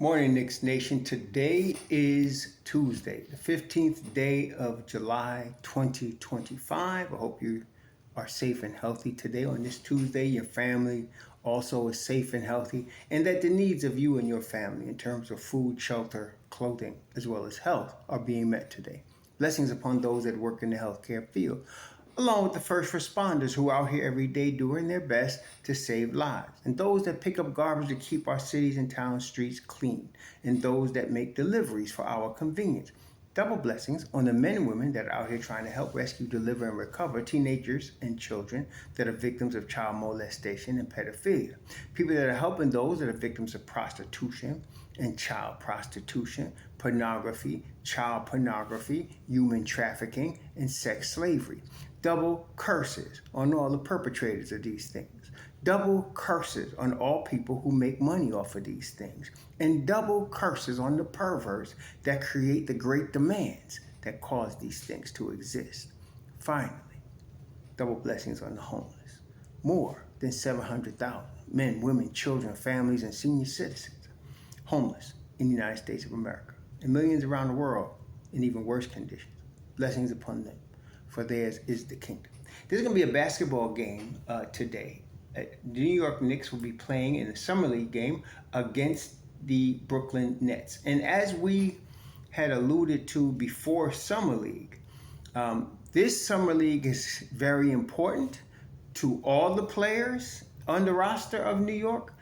Morning, Knicks Nation. Today is Tuesday, the 15th day of July 2025. I hope you are safe and healthy today. On this Tuesday, your family also is safe and healthy, and that the needs of you and your family in terms of food, shelter, clothing, as well as health are being met today. Blessings upon those that work in the healthcare field, along with the first responders who are out here every day doing their best to save lives, and those that pick up garbage to keep our cities and town streets clean, and those that make deliveries for our convenience. Double blessings on the men and women that are out here trying to help rescue, deliver, and recover teenagers and children that are victims of child molestation and pedophilia. People that are helping those that are victims of prostitution and child prostitution, pornography, child pornography, human trafficking, and sex slavery. Double curses on all the perpetrators of these things. Double curses on all people who make money off of these things. And double curses on the perverts that create the great demands that cause these things to exist. Finally, double blessings on the homeless. More than 700,000 men, women, children, families, and senior citizens homeless in the United States of America, and millions around the world in even worse conditions. Blessings upon them, for theirs is the kingdom. There's going to be a basketball game today. The New York Knicks will be playing in a summer league game against the Brooklyn Nets. And as we had alluded to before summer league, this summer league is very important to all the players on the roster of New York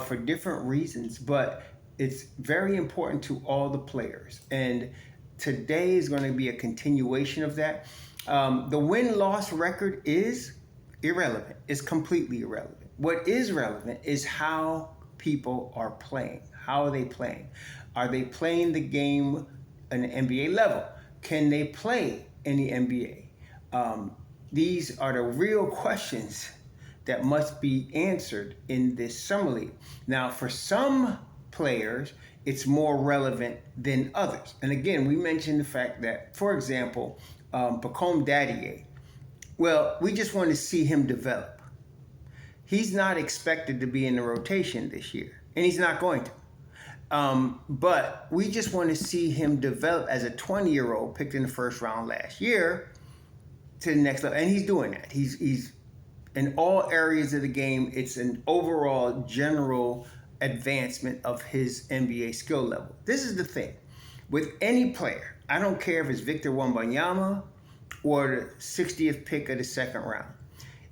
for different reasons, but it's very important to all the players. And today is going to be a continuation of that. The win-loss record is irrelevant. It's completely irrelevant. What is relevant is how people are playing. How are they playing? Are they playing the game on the NBA level? Can they play in the NBA? These are the real questions that must be answered in this summer league. Now, for some players, it's more relevant than others. And again, we mentioned the fact that, for example, Pacome Daddier, well, we just want to see him develop. He's not expected to be in the rotation this year, and he's not going to. But we just want to see him develop as a 20-year-old picked in the first round last year to the next level. And he's doing that. He's in all areas of the game. It's an overall general advancement of his NBA skill level. This is the thing. With any player, I don't care if it's Victor Wembanyama or the 60th pick of the second round.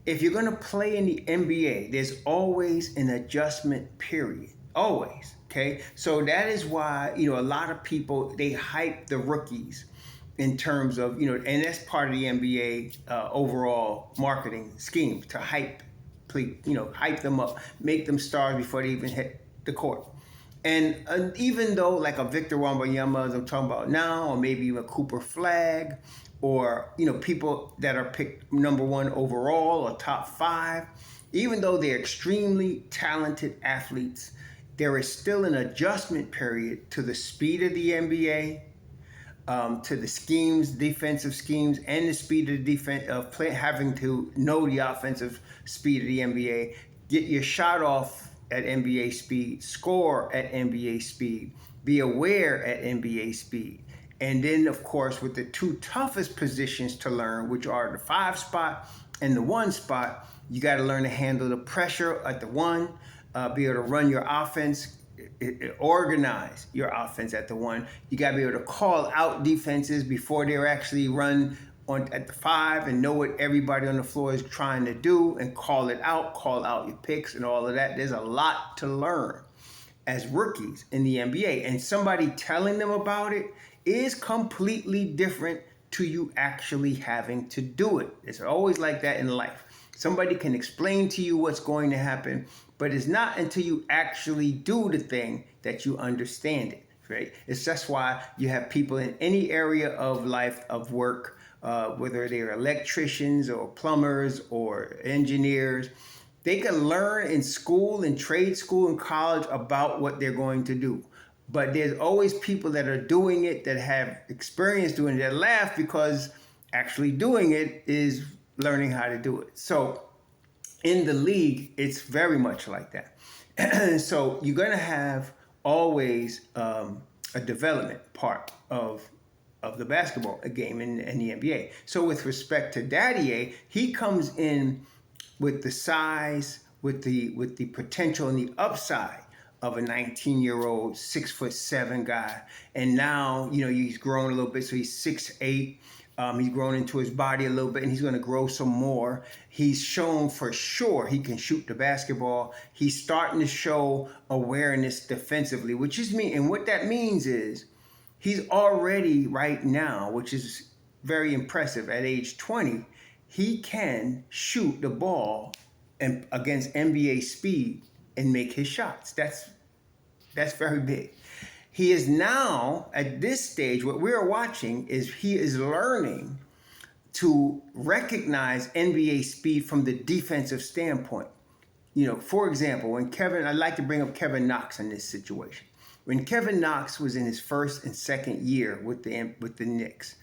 If you're going to play in the NBA, there's always an adjustment period. Always. Okay? So that is why, a lot of people, they hype the rookies in terms of, and that's part of the NBA overall marketing scheme, to hype them up, make them stars before they even hit the court. And even though like a Victor Wembanyama, as I'm talking about now, or maybe even Cooper Flag, or people that are picked number one overall or top 5, even though they're extremely talented athletes, there is still an adjustment period to the speed of the NBA, to the schemes, defensive schemes, and the speed of the defense of having to know the offensive speed of the NBA, get your shot off at NBA speed, score at NBA speed, be aware at NBA speed. And then, of course, with the two toughest positions to learn, which are the 5 spot and the 1 spot, you got to learn to handle the pressure at the 1, be able to run your offense, organize your offense at the 1. You got to be able to call out defenses before they're actually run at the 5 and know what everybody on the floor is trying to do and call out your picks and all of that. There's a lot to learn as rookies in the NBA, and somebody telling them about it is completely different to you actually having to do it. It's always like that in life. Somebody can explain to you what's going to happen, but it's not until you actually do the thing that you understand it, right? It's just why you have people in any area of life, of work, whether they're electricians or plumbers or engineers, they can learn in school, in trade school, in college about what they're going to do. But there's always people that are doing it, that have experience doing it, that laugh because actually doing it is learning how to do it. So in the league, it's very much like that. So you're going to have always a development part of the basketball game in the NBA. So with respect to Daddy, he comes in with the size, with the potential and the upside of a 19-year-old, 6'7" guy, and now he's grown a little bit, so he's 6'8". He's grown into his body a little bit, and he's going to grow some more. He's shown for sure he can shoot the basketball. He's starting to show awareness defensively, and what that means is he's already right now, which is very impressive at age 20, he can shoot the ball and against NBA speed and make his shots. That's very big. He is now, at this stage, what we're watching is he is learning to recognize NBA speed from the defensive standpoint. For example, I'd like to bring up Kevin Knox in this situation. When Kevin Knox was in his first and second year with the Knicks,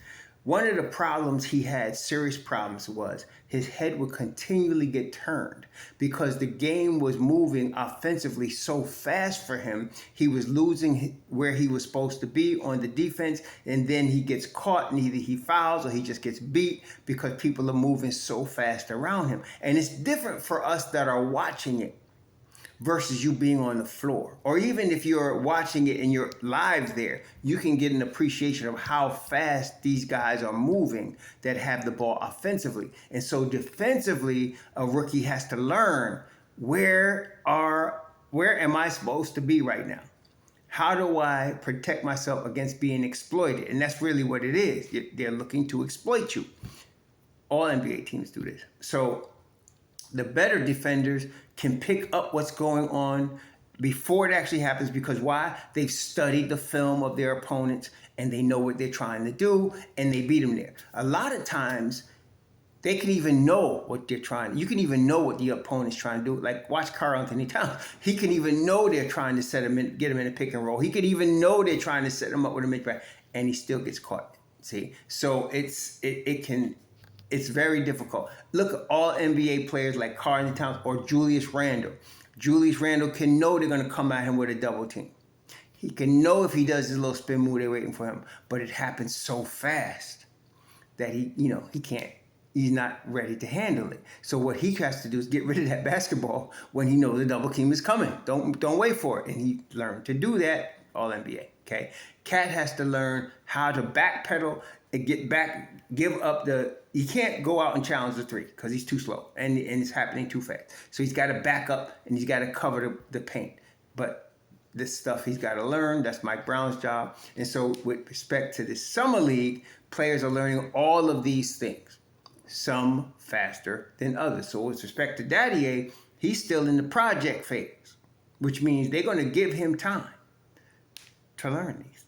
one of the problems he had, serious problems, was his head would continually get turned because the game was moving offensively so fast for him. He was losing where he was supposed to be on the defense, and then he gets caught and either he fouls or he just gets beat because people are moving so fast around him. And it's different for us that are watching it versus you being on the floor. Or even if you're watching it and you're live there, you can get an appreciation of how fast these guys are moving that have the ball offensively. And so defensively, a rookie has to learn where am I supposed to be right now? How do I protect myself against being exploited? And that's really what it is. They're looking to exploit you. All NBA teams do this. So the better defenders can pick up what's going on before it actually happens, because why? They've studied the film of their opponents and they know what they're trying to do and they beat them there. A lot of times they can even know what they're trying. You can even know what the opponent's trying to do. Like watch Karl-Anthony Towns. He can even know they're trying to set him in, get him in a pick and roll. He could even know they're trying to set him up with a mid-back, and he still gets caught. See, so it's very difficult. Look at all NBA players like Karl-Anthony Towns or Julius Randle. Julius Randle can know they're going to come at him with a double team. He can know if he does his little spin move, they're waiting for him. But it happens so fast that he can't. He's not ready to handle it. So what he has to do is get rid of that basketball when he knows the double team is coming. Don't wait for it. And he learned to do that, all NBA. Okay. Cat has to learn how to backpedal and get back, he can't go out and challenge the three because he's too slow and it's happening too fast. So he's got to back up and he's got to cover the paint. But this stuff he's got to learn. That's Mike Brown's job. And so with respect to the summer league, players are learning all of these things, some faster than others. So with respect to Daddy, he's still in the project phase, which means they're going to give him time to learn these things.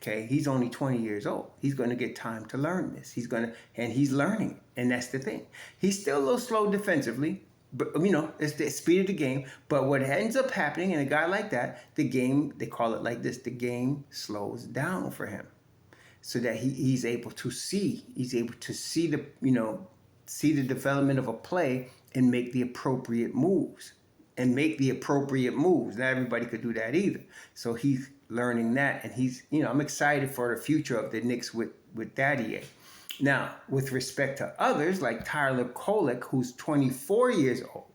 Okay, he's only 20 years old. He's going to get time to learn this. He's learning it, and that's the thing. He's still a little slow defensively, but it's the speed of the game. But what ends up happening in a guy like that, the game, they call it like this, the game slows down for him, so that he's able to see the development of a play and make the appropriate moves. Not everybody could do that either. So he's learning that, and I'm excited for the future of the Knicks with Daddy. Now, with respect to others like Tyler Kolek, who's 24 years old,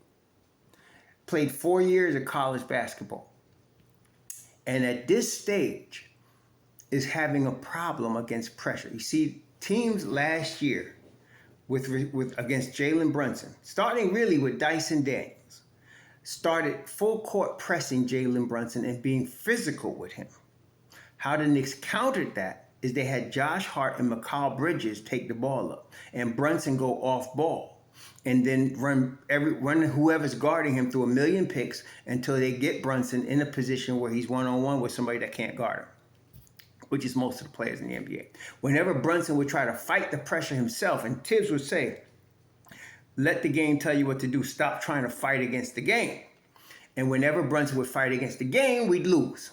played 4 years of college basketball, and at this stage is having a problem against pressure. You see, teams last year against Jalen Brunson, starting really with Dyson Daniels, started full court pressing Jalen Brunson and being physical with him. How the Knicks countered that is they had Josh Hart and Mikal Bridges take the ball up and Brunson go off ball and then run whoever's guarding him through a million picks until they get Brunson in a position where he's one-on-one with somebody that can't guard him, which is most of the players in the NBA. Whenever Brunson would try to fight the pressure himself, and Tibbs would say, let the game tell you what to do. Stop trying to fight against the game. And whenever Brunson would fight against the game, we'd lose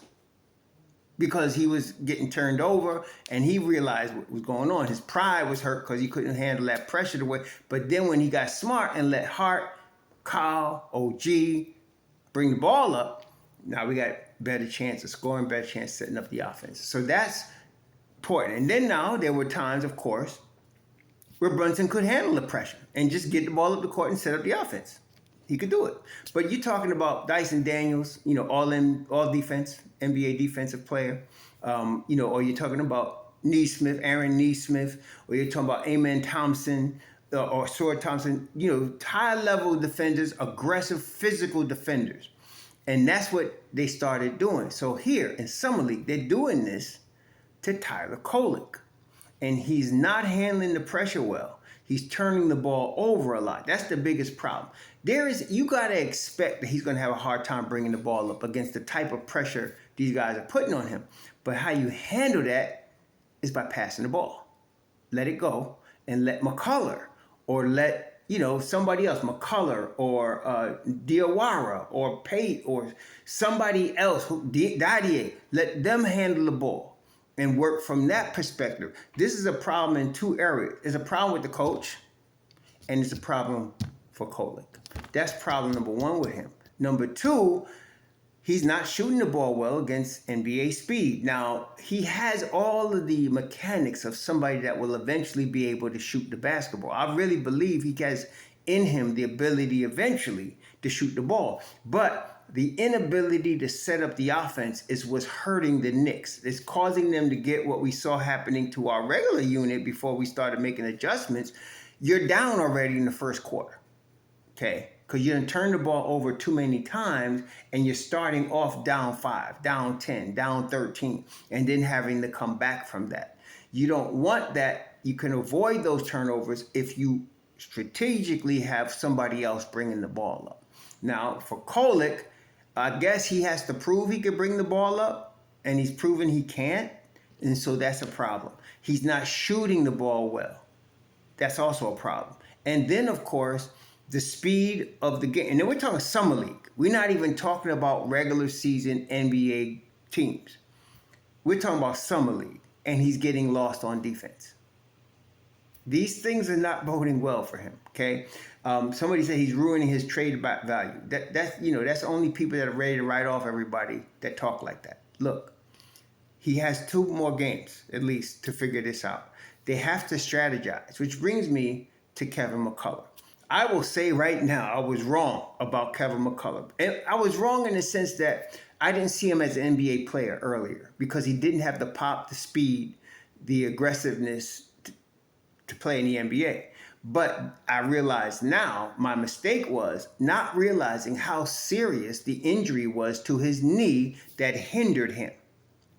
because he was getting turned over and he realized what was going on. His pride was hurt because he couldn't handle that pressure the way. But then when he got smart and let Hart, Kyle, OG bring the ball up, now we got better chance of scoring, better chance of setting up the offense. So that's important. And then now there were times, of course, where Brunson could handle the pressure and just get the ball up the court and set up the offense. He could do it. But you're talking about Dyson Daniels, all defense, NBA defensive player, or you're talking about Aaron Neesmith, or you're talking about Amen Thompson, or Sword Thompson, high-level defenders, aggressive, physical defenders. And that's what they started doing. So here in Summer League, they're doing this to Tyler Kolek. And he's not handling the pressure well. He's turning the ball over a lot. That's the biggest problem. You got to expect that he's going to have a hard time bringing the ball up against the type of pressure these guys are putting on him. But how you handle that is by passing the ball. Let it go and let McCullar or let somebody else, McCullar or Diawara or Pate or somebody else, Dadier, let them handle the ball and work from that perspective. This is a problem in two areas. It's a problem with the coach, and it's a problem for Kolek. That's problem number one with him. Number two, he's not shooting the ball well against NBA speed. Now, he has all of the mechanics of somebody that will eventually be able to shoot the basketball. I really believe he has in him the ability eventually to shoot the ball. But the inability to set up the offense is what's hurting the Knicks. It's causing them to get what we saw happening to our regular unit before we started making adjustments. You're down already in the first quarter, okay? Because you didn't turn the ball over too many times, and you're starting off down 5, down 10, down 13, and then having to come back from that. You don't want that. You can avoid those turnovers if you strategically have somebody else bringing the ball up. Now, for Kolek, I guess he has to prove he can bring the ball up, and he's proven he can't, and so that's a problem. He's not shooting the ball well. That's also a problem. And then, of course, the speed of the game. And then we're talking Summer League. We're not even talking about regular season NBA teams. We're talking about Summer League, and he's getting lost on defense. These things are not boding well for him, okay? Somebody said he's ruining his trade value. That's only people that are ready to write off everybody that talk like that. Look, he has 2 more games, at least, to figure this out. They have to strategize, which brings me to Kevin McCullar. I will say right now, I was wrong about Kevin McCullar. And I was wrong in the sense that I didn't see him as an NBA player earlier because he didn't have the pop, the speed, the aggressiveness to play in the NBA. But I realize now my mistake was not realizing how serious the injury was to his knee that hindered him.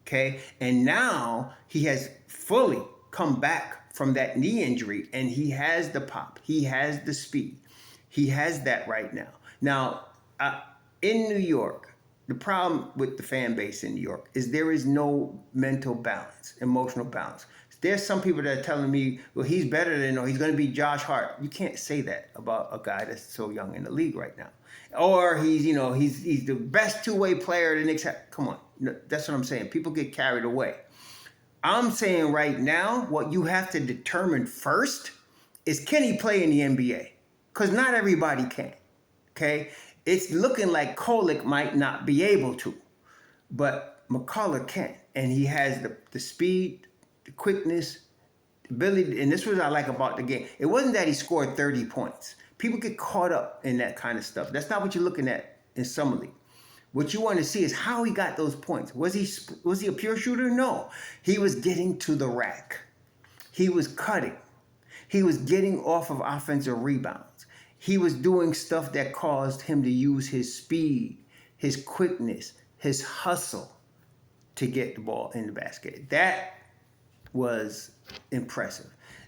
Okay. And now he has fully come back from that knee injury, and he has the pop. He has the speed. He has that right now. Now, in New York, the problem with the fan base in New York is there is no mental balance, emotional balance. There's some people that are telling me, well, he's better than, or he's going to be Josh Hart. You can't say that about a guy that's so young in the league right now. Or he's the best two-way player the Knicks have. Come on. That's what I'm saying. People get carried away. I'm saying right now, what you have to determine first is, can he play in the NBA? Because not everybody can, okay? It's looking like Kolek might not be able to, but McCullar can. And he has the speed, the quickness, the ability, and this is what I like about the game. It wasn't that he scored 30 points. People get caught up in that kind of stuff. That's not what you're looking at in Summer League. What you want to see is how he got those points. Was he a pure shooter? No. He was getting to the rack. He was cutting. He was getting off of offensive rebounds. He was doing stuff that caused him to use his speed, his quickness, his hustle to get the ball in the basket. That was impressive.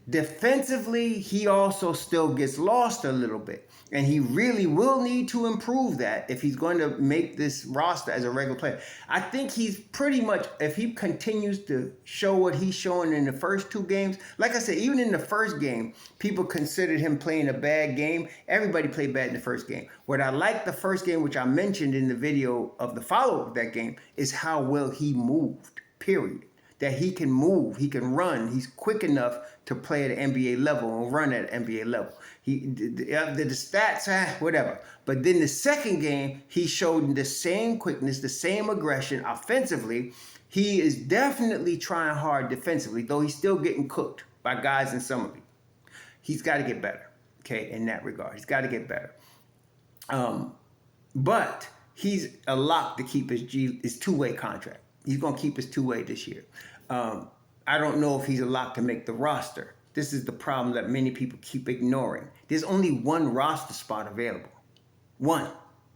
Defensively, he also still gets lost a little bit. And he really will need to improve that if he's going to make this roster as a regular player. I think he's pretty much, if he continues to show what he's showing in the first 2 games, like I said, even in the first game, people considered him playing a bad game. Everybody played bad in the first game. What I like the first game, which I mentioned in the video of the follow-up of that game, is how well he moved, period. that he can move, he can run, he's quick enough to play at an NBA level and run at an NBA level. The stats, whatever. But then the second game, he showed the same quickness, the same aggression offensively. He is definitely trying hard defensively, though he's still getting cooked by guys in summer league. He's got to get better, okay, in that regard. He's got to get better. But he's a lock to keep his two-way contract. He's going to keep his two-way this year. I don't know if he's a lock to make the roster. This is the problem that many people keep ignoring. There's only one roster spot available. One,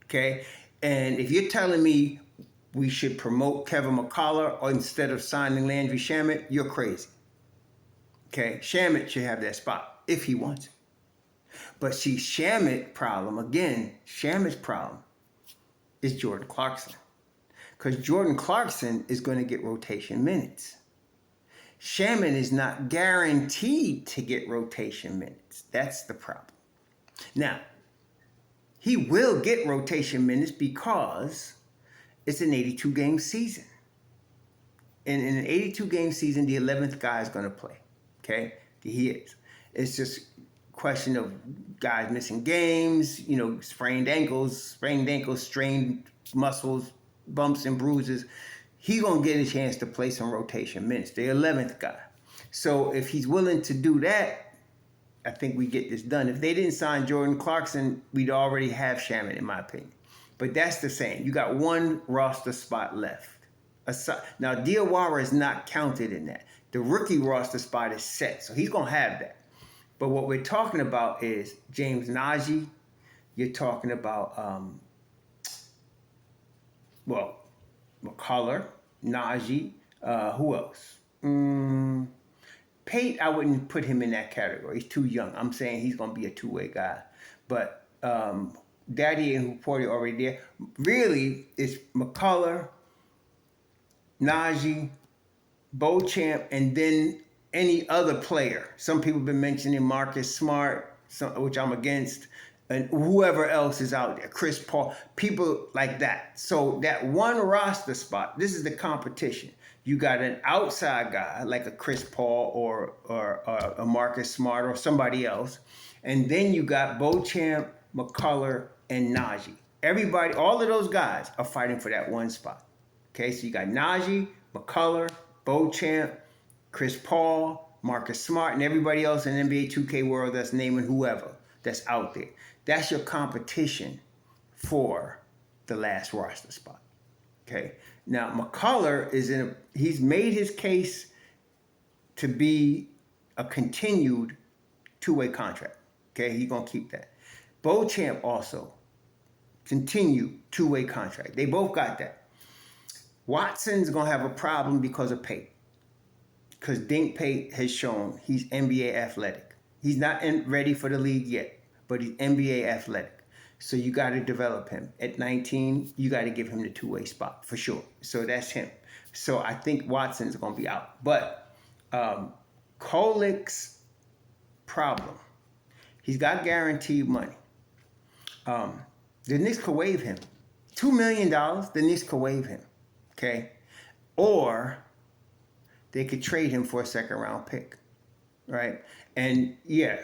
okay? And if you're telling me we should promote Kevin McCullar or instead of signing Landry Shamet, you're crazy. Okay? Shamet should have that spot if he wants it. But see, Shamet's problem is Jordan Clarkson. Because Jordan Clarkson is going to get rotation minutes. Shamet is not guaranteed to get rotation minutes. That's the problem. Now, he will get rotation minutes because it's an 82-game season. And in an 82-game season, the 11th guy is going to play. Okay? He is. It's just a question of guys missing games, sprained ankles, strained muscles, bumps and bruises. He's going to get a chance to play some rotation minutes, the 11th guy. So if he's willing to do that, I think we get this done. If they didn't sign Jordan Clarkson, we'd already have Shamet, in my opinion. But that's the same. You got one roster spot left. Now, Diawara is not counted in that. The rookie roster spot is set, so he's going to have that. But what we're talking about is James Najee. You're talking about, McCullar, Najee. Who else? Pate, I wouldn't put him in that category. He's too young. I'm saying he's going to be a two-way guy. But Daddy and Huporti already there. Really, it's McCullar, Najee, Beauchamp, and then any other player. Some people have been mentioning Marcus Smart, which I'm against, and whoever else is out there, Chris Paul, people like that. So that one roster spot, this is the competition. You got an outside guy like a Chris Paul or a Marcus Smart or somebody else, and then you got Beauchamp, McCullar, and Najee. Everybody, all of those guys are fighting for that one spot. Okay, so you got Najee, McCullar, Beauchamp, Chris Paul, Marcus Smart, and everybody else in NBA 2K world that's naming whoever that's out there. That's your competition for the last roster spot. Okay. Now McCullar he's made his case to be a continued two-way contract. Okay, he's gonna keep that. Beauchamp also continued two-way contract. They both got that. Watson's gonna have a problem because of Pate. Because Dink Pate has shown he's NBA athletic. He's not ready for the league yet, but he's NBA athletic. So you got to develop him. At 19, you got to give him the two-way spot for sure. So that's him. So I think Watson's going to be out. But Kolek's problem, he's got guaranteed money. The Knicks could waive him. $2 million, the Knicks could waive him. Okay? Or they could trade him for a second-round pick. Right? And yeah,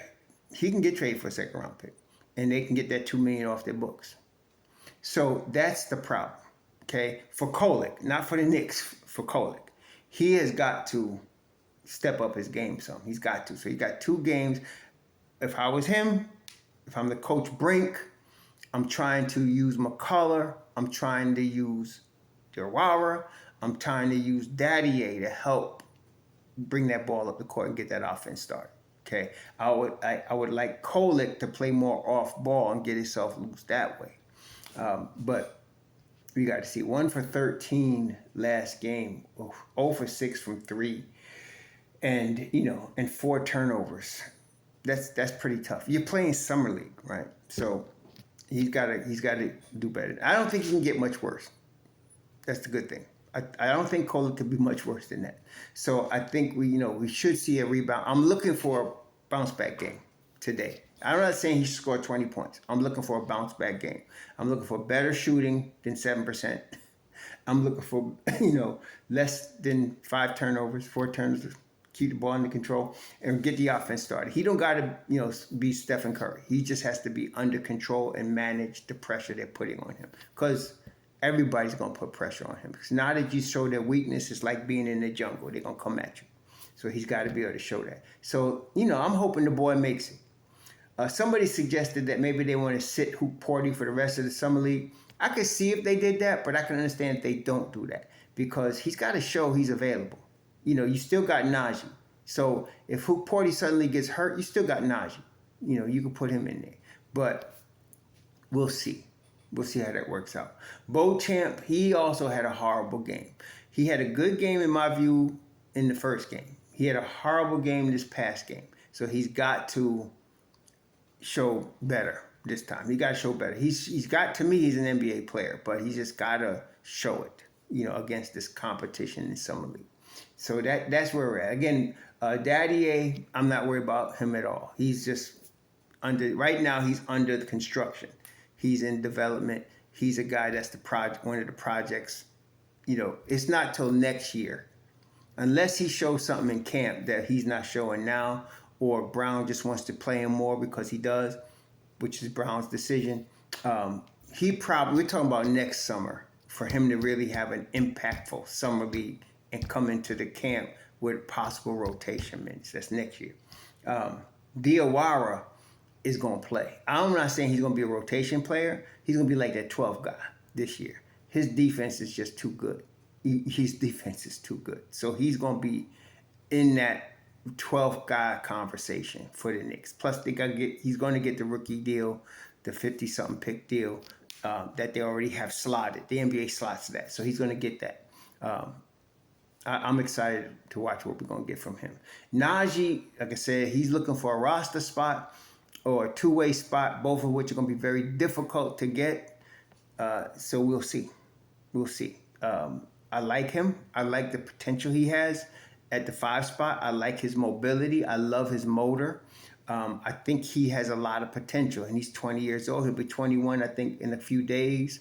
he can get traded for a second-round pick. And they can get that $2 million off their books. So that's the problem, okay? For Kolek, not for the Knicks, for Kolek. He has got to step up his game some. He's got to. So he got 2 games. If I was him, if I'm the coach Brink, I'm trying to use McCullar. I'm trying to use Diawara. I'm trying to use Daddy to help bring that ball up the court and get that offense started. Okay, I would like Kolek to play more off ball and get himself loose that way. But we got to see 1 for 13 last game, 0 for 6 from 3, and 4 turnovers. That's pretty tough. You're playing summer league, right? So he's got to do better. I don't think he can get much worse. That's the good thing. I don't think Kolek could be much worse than that. So I think we should see a rebound. I'm looking for a bounce back game today. I'm not saying he should score 20 points. I'm looking for a bounce back game. I'm looking for better shooting than 7%. I'm looking for, less than 5 turnovers, 4 turnovers, keep the ball under control, and get the offense started. He don't got to, be Stephen Curry. He just has to be under control and manage the pressure they're putting on him. Because everybody's going to put pressure on him. Because now that you show their weakness, it's like being in the jungle. They're going to come at you. So he's got to be able to show that. So, I'm hoping the boy makes it. Somebody suggested that maybe they want to sit Hoop Porty for the rest of the summer league. I could see if they did that, but I can understand if they don't do that because he's got to show he's available. You still got Najee. So if Hoop Porty suddenly gets hurt, you still got Najee. You can put him in there. But we'll see. We'll see how that works out. Beauchamp, he also had a horrible game. He had a good game in my view in the first game. He had a horrible game this past game. So he's got to show better this time. He got to show better. He's got, to me, he's an NBA player, but he just got to show it, against this competition in summer league. So that's where we're at. Again, Daddy A, I'm not worried about him at all. He's just right now he's under the construction. He's in development. He's a guy that's one of the projects. It's not till next year, unless he shows something in camp that he's not showing now, or Brown just wants to play him more because he does, which is Brown's decision. We're talking about next summer for him to really have an impactful summer league and come into the camp with possible rotation minutes. That's next year. Diawara is going to play. I'm not saying he's going to be a rotation player. He's going to be like that 12th guy this year. His defense is just too good. His defense is too good. So he's going to be in that 12th guy conversation for the Knicks. Plus, he's going to get the rookie deal, the 50-something pick deal that they already have slotted. The NBA slots that. So he's going to get that. I'm excited to watch what we're going to get from him. Najee, like I said, he's looking for a roster spot or a two-way spot, both of which are going to be very difficult to get. So we'll see. We'll see. I like him. I like the potential he has at the 5 spot. I like his mobility. I love his motor. I think he has a lot of potential, and he's 20 years old. He'll be 21, I think, in a few days.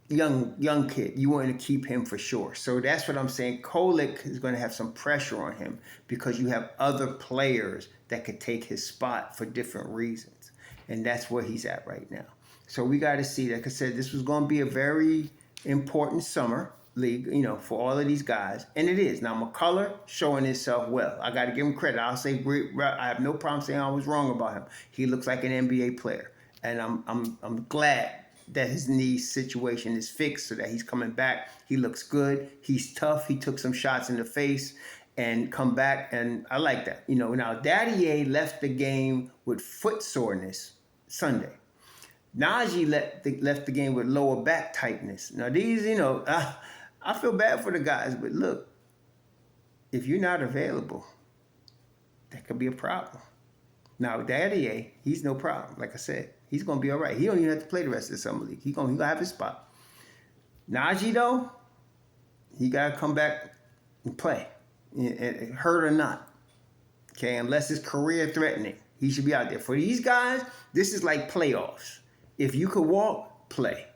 Young kid. You want to keep him for sure. So that's what I'm saying. Kolek is going to have some pressure on him because you have other players that could take his spot for different reasons, and that's where he's at right now. So we got to see. Like I said, this was going to be a very important summer league, for all of these guys, and it is. Now McCullar showing himself well. I got to give him credit. I'll say I have no problem saying I was wrong about him. He looks like an NBA player, and I'm glad that his knee situation is fixed so that he's coming back. He looks good. He's tough. He took some shots in the face and come back, and I like that. Now Daddy A left the game with foot soreness Sunday. Najee left the game with lower back tightness. Now these, I feel bad for the guys, but look, if you're not available, that could be a problem. Now, Daddy A, he's no problem. Like I said, he's going to be all right. He don't even have to play the rest of the summer league. He's going to have his spot. Najee, though, he got to come back and play, hurt or not. Okay, unless it's career threatening, he should be out there. For these guys, this is like playoffs. If you could walk, play.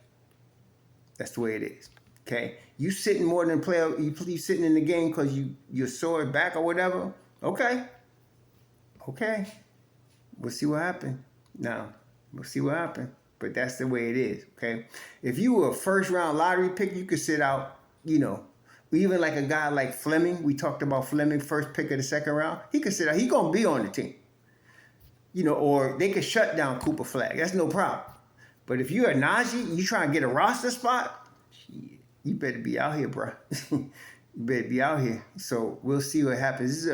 That's the way it is. Okay, you sitting more than play. You sitting in the game because you're sore back or whatever. Okay. We'll see what happens. Now we'll see what happens. But that's the way it is. Okay. If you were a first round lottery pick, you could sit out. Even like a guy like Fleming. We talked about Fleming, first pick of the second round. He could sit out. He's gonna be on the team. Or they could shut down Cooper Flag. That's no problem. But if you're a Najee, you trying to get a roster spot. You better be out here, bro. You better be out here. So we'll see what happens.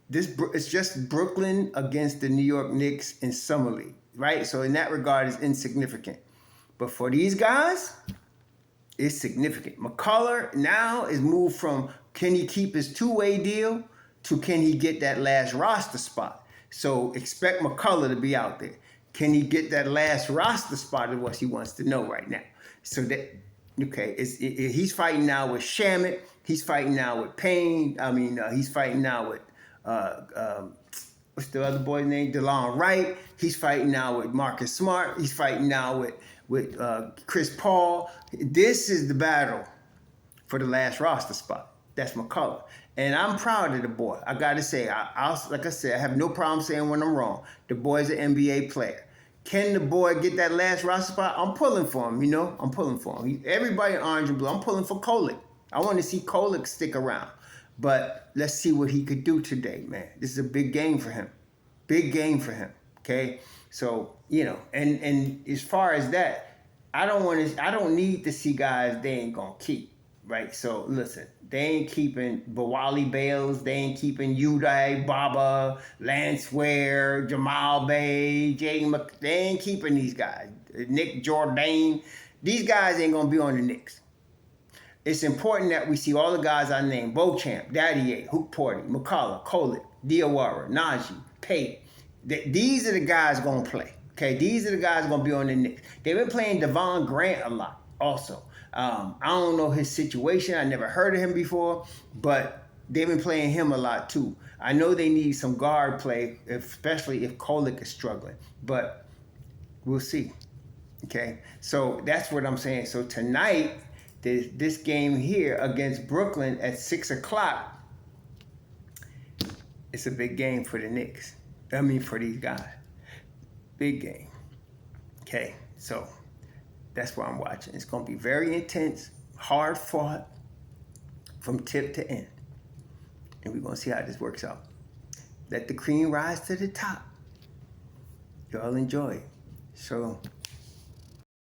It's just Brooklyn against the New York Knicks in summer league, right? So in that regard, it's insignificant. But for these guys, it's significant. McCullar now is moved from can he keep his two-way deal to can he get that last roster spot. So expect McCullar to be out there. Can he get that last roster spot is what he wants to know right now. So that. Okay, he's fighting now with Shamet. He's fighting now with Payne. He's fighting now with, what's the other boy's name? DeLon Wright. He's fighting now with Marcus Smart. He's fighting now with Chris Paul. This is the battle for the last roster spot. That's McCullar. And I'm proud of the boy. I got to say, like I said, I have no problem saying when I'm wrong. The boy's an NBA player. Can the boy get that last roster spot? I'm pulling for him, I'm pulling for him. Everybody in orange and blue, I'm pulling for Kolek. I want to see Kolek stick around. But let's see what he could do today, man. This is a big game for him. Big game for him, okay? So, and as far as that, I don't need to see guys they ain't going to keep, right? So, listen, they ain't keeping Bawali Bales, they ain't keeping Udai, Baba, Lance Ware, Jamal Bay, they ain't keeping these guys. Nick Jordan, these guys ain't going to be on the Knicks. It's important that we see all the guys I named: Beauchamp, Daddier, Hook Porty, McCullar, Kolek, Diawara, Najee, Pate. These are the guys going to play. Okay, these are the guys going to be on the Knicks. They've been playing Devon Grant a lot also. I don't know his situation. I never heard of him before, but they've been playing him a lot too. I know they need some guard play, especially if Kolek is struggling, but we'll see. Okay, so that's what I'm saying. So tonight, this game here against Brooklyn at 6 o'clock, it's a big game for the Knicks. For these guys. Big game. Okay, so that's what I'm watching. It's going to be very intense, hard fought from tip to end. And we're going to see how this works out. Let the cream rise to the top. Y'all enjoy it. So